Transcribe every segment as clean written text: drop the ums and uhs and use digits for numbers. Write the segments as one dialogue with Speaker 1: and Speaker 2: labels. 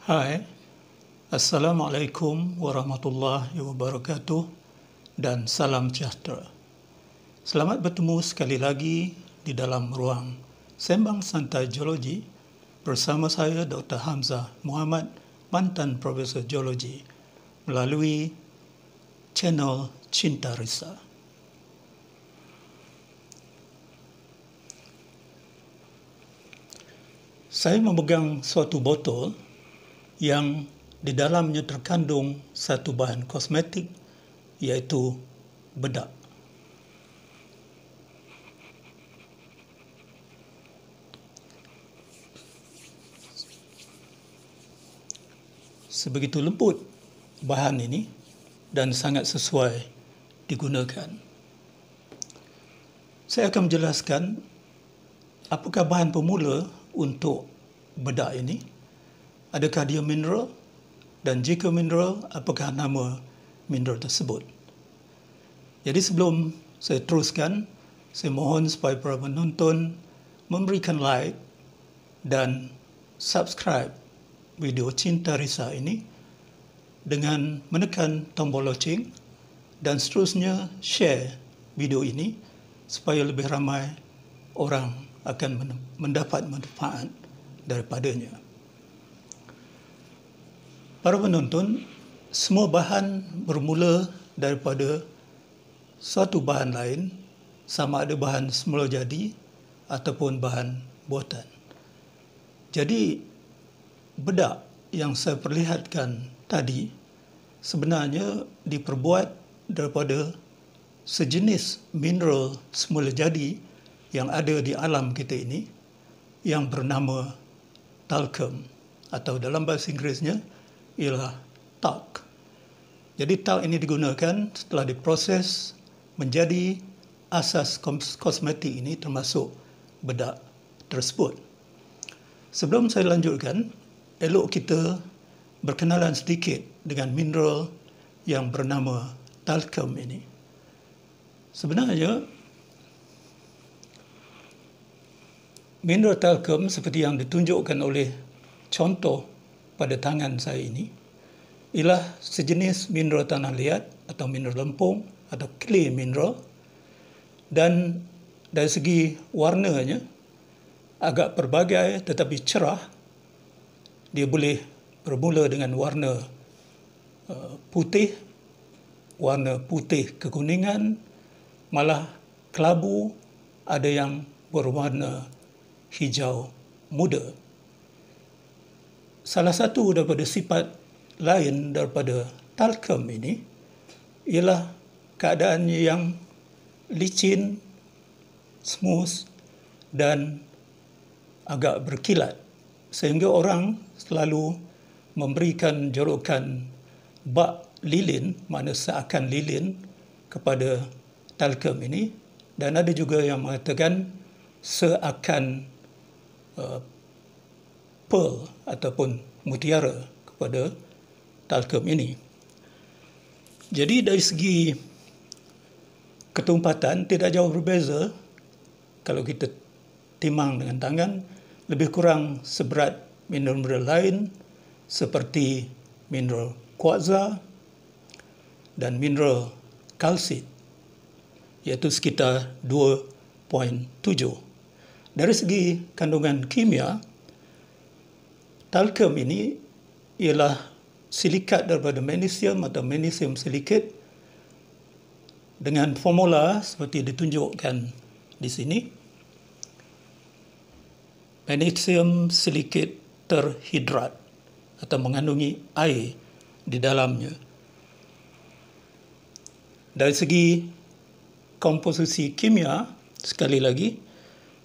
Speaker 1: Hai, Assalamualaikum warahmatullahi wabarakatuh dan salam sejahtera. Selamat bertemu sekali lagi di dalam ruang Sembang Santai Geologi bersama saya Dr. Hamzah Muhammad, mantan Profesor Geologi, melalui channel Cinta Risa. Saya memegang suatu botol yang di dalamnya terkandung satu bahan kosmetik, iaitu bedak. Sebegitu lembut bahan ini dan sangat sesuai digunakan. Saya akan menjelaskan apakah bahan pemula untuk bedak ini. Adakah dia mineral? Dan jika mineral, apakah nama mineral tersebut? Jadi sebelum saya teruskan, saya mohon supaya para penonton memberikan like dan subscribe video Cinta Risa ini dengan menekan tombol loceng dan seterusnya share video ini supaya lebih ramai orang akan mendapat manfaat daripadanya. Para penonton, semua bahan bermula daripada suatu bahan lain, sama ada bahan semula jadi ataupun bahan buatan. Jadi, bedak yang saya perlihatkan tadi sebenarnya diperbuat daripada sejenis mineral semula jadi yang ada di alam kita ini yang bernama talcum, atau dalam bahasa Inggerisnya ialah talc. Jadi talc ini digunakan setelah diproses menjadi asas kosmetik ini, termasuk bedak tersebut. Sebelum saya lanjutkan, elok kita berkenalan sedikit dengan mineral yang bernama talcum ini. Sebenarnya mineral talcum seperti yang ditunjukkan oleh contoh pada tangan saya ini ialah sejenis mineral tanah liat atau mineral lempung atau clay mineral, dan dari segi warnanya agak pelbagai tetapi cerah. Dia boleh bermula dengan warna putih, warna putih kekuningan, malah kelabu, ada yang berwarna hijau muda. Salah satu daripada sifat lain daripada talcum ini ialah keadaannya yang licin, smooth dan agak berkilat, sehingga orang selalu memberikan julukan bak lilin, makna seakan lilin, kepada talcum ini, dan ada juga yang mengatakan seakan pearl ataupun mutiara kepada talcum ini. Jadi dari segi ketumpatan tidak jauh berbeza kalau kita timang dengan tangan, lebih kurang seberat mineral-mineral lain seperti mineral kuarza dan mineral kalsit, iaitu sekitar 2.7. Dari segi kandungan kimia, talcum ini ialah silikat daripada magnesium atau magnesium silicate dengan formula seperti ditunjukkan di sini. Magnesium silicate terhidrat atau mengandungi air di dalamnya. Dari segi komposisi kimia, sekali lagi,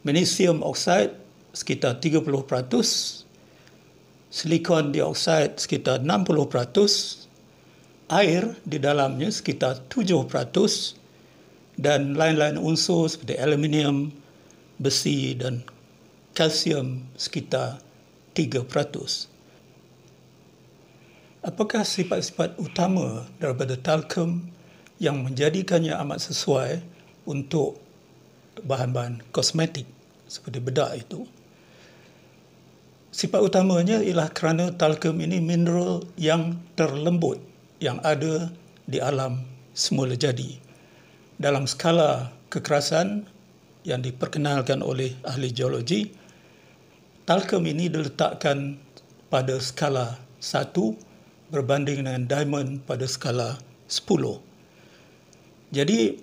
Speaker 1: magnesium oxide sekitar 30%, silikon dioksida sekitar 60%, air di dalamnya sekitar 7%, dan lain-lain unsur seperti aluminium, besi dan kalsium sekitar 3%. Apakah sifat-sifat utama daripada talcum yang menjadikannya amat sesuai untuk bahan-bahan kosmetik seperti bedak itu? Sifat utamanya ialah kerana talkum ini mineral yang terlembut yang ada di alam semula jadi. Dalam skala kekerasan yang diperkenalkan oleh ahli geologi, talkum ini diletakkan pada skala 1 berbanding dengan diamond pada skala 10. Jadi,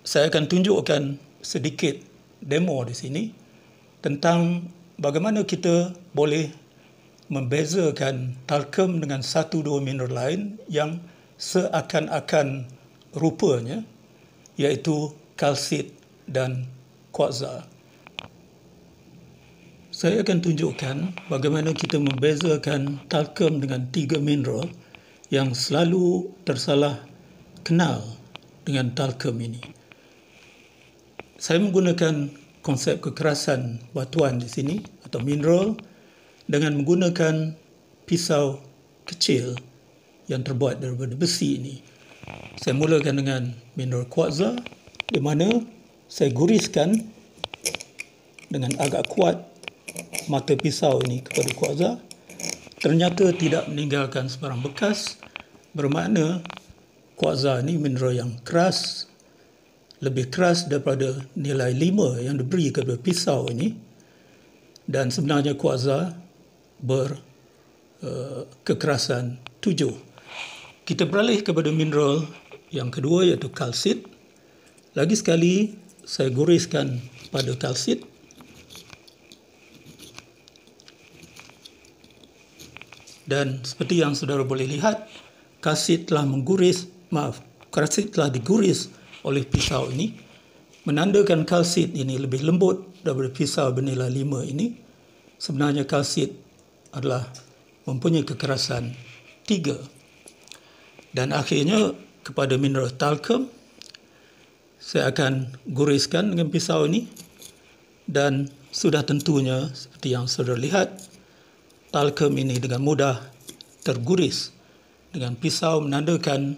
Speaker 1: saya akan tunjukkan sedikit demo di sini tentang bagaimana kita boleh membezakan talkum dengan satu dua mineral lain yang seakan-akan rupanya, iaitu kalsit dan kuartza. Saya akan tunjukkan bagaimana kita membezakan talkum dengan tiga mineral yang selalu tersalah kenal dengan talkum ini. Saya menggunakan konsep kekerasan batuan di sini atau mineral dengan menggunakan pisau kecil yang terbuat daripada besi ini. Saya mulakan dengan mineral kuartza, di mana saya guriskan dengan agak kuat mata pisau ini kepada kuartza. Ternyata tidak meninggalkan sebarang bekas, bermakna kuartza ini mineral yang keras, lebih keras daripada nilai 5 yang diberi kepada pisau ini, dan sebenarnya kuartza berkekerasan 7. Kita beralih kepada mineral yang kedua, iaitu kalsit. Lagi sekali saya guriskan pada kalsit. Dan seperti yang saudara boleh lihat, kalsit telah diguris oleh pisau ini, menandakan kalsit ini lebih lembut daripada pisau bernilai 5 ini. Sebenarnya kalsit adalah mempunyai kekerasan 3. Dan akhirnya kepada mineral talkum, saya akan guriskan dengan pisau ini, dan sudah tentunya seperti yang saudara lihat, talkum ini dengan mudah terguris dengan pisau, menandakan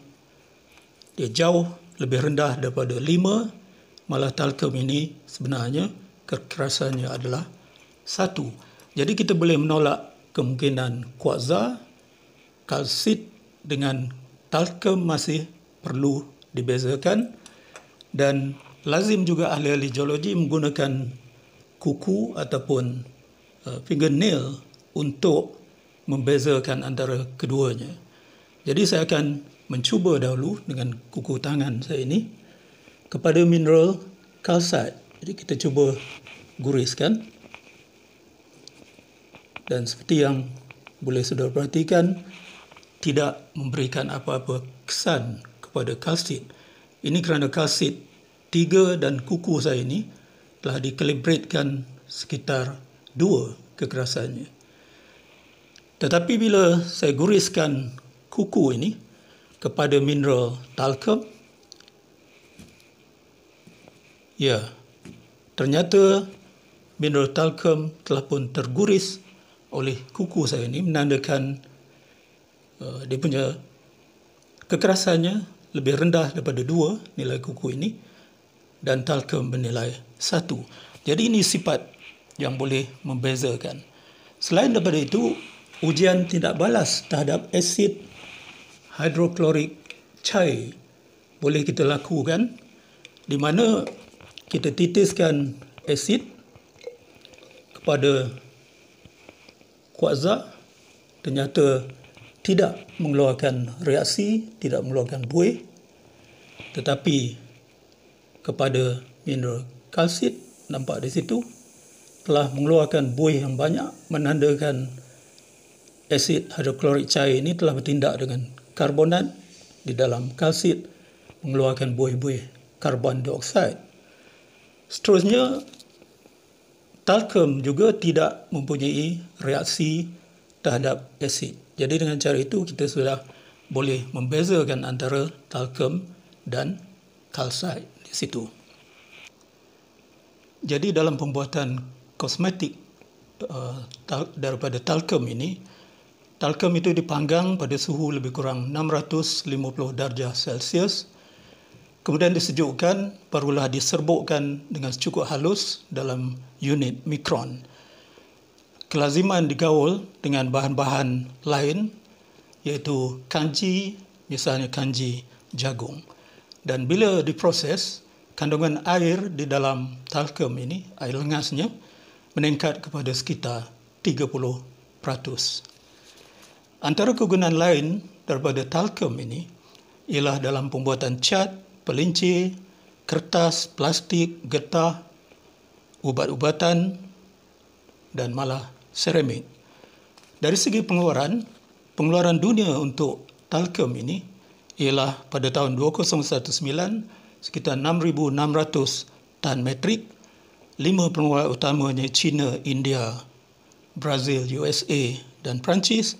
Speaker 1: dia jauh lebih rendah daripada 5, malah talkum ini sebenarnya kekerasannya adalah 1. Jadi kita boleh menolak kemungkinan kuartza, kalsit dengan talkum masih perlu dibezakan, dan lazim juga ahli-ahli geologi menggunakan kuku ataupun fingernail untuk membezakan antara keduanya. Jadi saya akan mencuba dahulu dengan kuku tangan saya ini kepada mineral kalsite. Jadi kita cuba guriskan, dan seperti yang boleh saudara perhatikan, tidak memberikan apa-apa kesan kepada kalsit. Ini kerana kalsit 3 dan kuku saya ini telah dikalibratekan sekitar 2 kekerasannya. Tetapi bila saya guriskan kuku ini kepada mineral talkum, ya, ternyata mineral talkum telah pun terguris oleh kuku saya ini, menandakan dia punya kekerasannya lebih rendah daripada 2 nilai kuku ini, dan talkum bernilai 1. Jadi ini sifat yang boleh membezakan. Selain daripada itu, ujian tindak balas terhadap asid hidroklorik cair boleh kita lakukan, di mana kita titiskan asid kepada kuartza, ternyata tidak mengeluarkan reaksi, tidak mengeluarkan buih, tetapi kepada mineral kalsit, nampak di situ, telah mengeluarkan buih yang banyak, menandakan asid hidroklorik cair ini telah bertindak dengan karbonat di dalam kalsit, mengeluarkan buih-buih karbon dioksida. Seterusnya, talkum juga tidak mempunyai reaksi terhadap asid. Jadi dengan cara itu kita sudah boleh membezakan antara talkum dan kalsit di situ. Jadi dalam pembuatan kosmetik daripada talkum ini, talkum itu dipanggang pada suhu lebih kurang 650 darjah Celsius. Kemudian disejukkan, barulah diserbukkan dengan cukup halus dalam unit mikron. kelaziman digaul dengan bahan-bahan lain iaitu kanji, misalnya kanji jagung. Dan bila diproses, kandungan air di dalam talcum ini, air lengasnya, meningkat kepada sekitar 30%. Antara kegunaan lain daripada talcum ini ialah dalam pembuatan cat, pelincir, kertas, plastik, getah, ubat-ubatan dan malah seramik. Dari segi pengeluaran dunia untuk talcum ini ialah pada tahun 2019 sekitar 6,600 tan metrik. 5 pengeluaran utamanya China, India, Brazil, USA dan Perancis,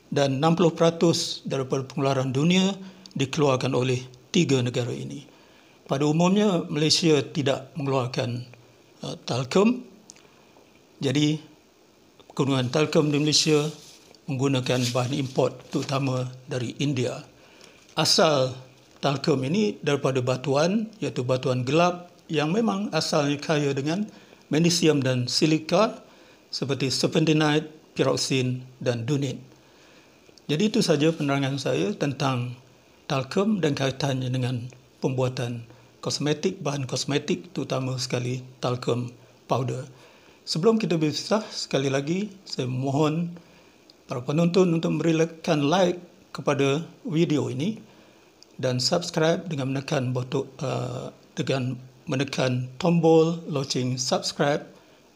Speaker 1: dan 60% daripada pengeluaran dunia dikeluarkan oleh 3 negara ini. Pada umumnya Malaysia tidak mengeluarkan talcum. Jadi kegunaan talcum di Malaysia menggunakan bahan import terutama dari India. Asal talcum ini daripada batuan, iaitu batuan gelap yang memang asalnya kaya dengan magnesium dan silika seperti serpentinite, pyroxene dan dunit. Jadi itu saja penerangan saya tentang talcum dan kaitannya dengan pembuatan kosmetik, bahan kosmetik terutama sekali talcum powder. Sebelum kita berpisah, sekali lagi saya mohon para penonton untuk memberikan like kepada video ini dan subscribe dengan menekan tombol loceng subscribe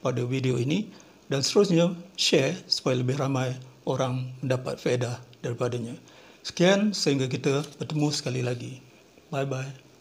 Speaker 1: pada video ini dan seterusnya share supaya lebih ramai orang mendapat faedah daripadanya. Sekian, sehingga kita bertemu sekali lagi. Bye-bye.